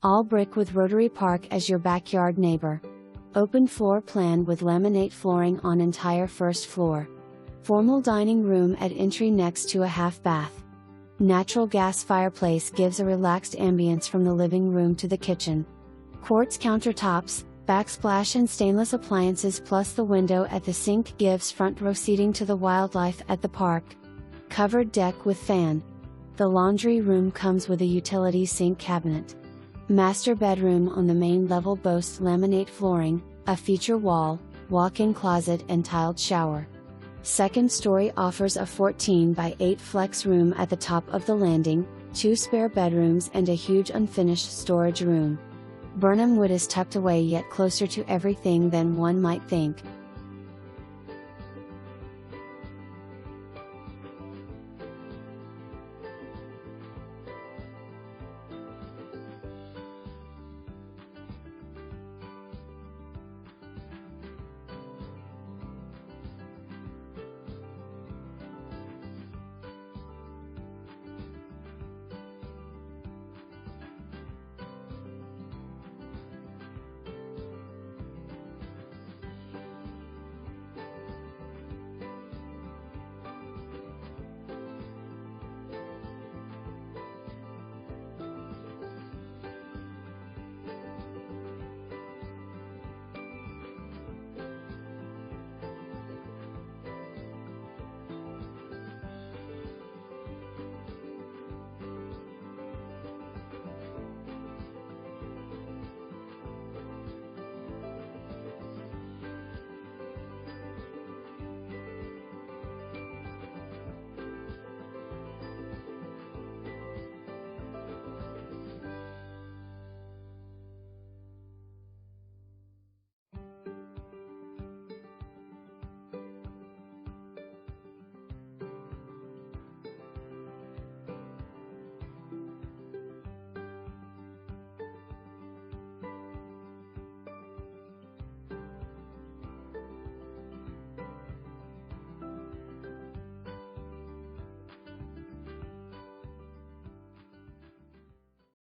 All brick with Rotary Park as your backyard neighbor. Open floor plan with laminate flooring on entire first floor. Formal dining room at entry next to a half bath. Natural gas fireplace gives a relaxed ambience from the living room to the kitchen. Quartz countertops, backsplash and stainless appliances plus the window at the sink gives front row seating to the wildlife at the park. Covered deck with fan. The laundry room comes with a utility sink cabinet. Master bedroom on the main level boasts laminate flooring, a feature wall, walk-in closet and tiled shower. Second story offers a 14 by 8 flex room at the top of the landing, 2 spare bedrooms and a huge unfinished storage room. Birnam Wood is tucked away yet closer to everything than one might think.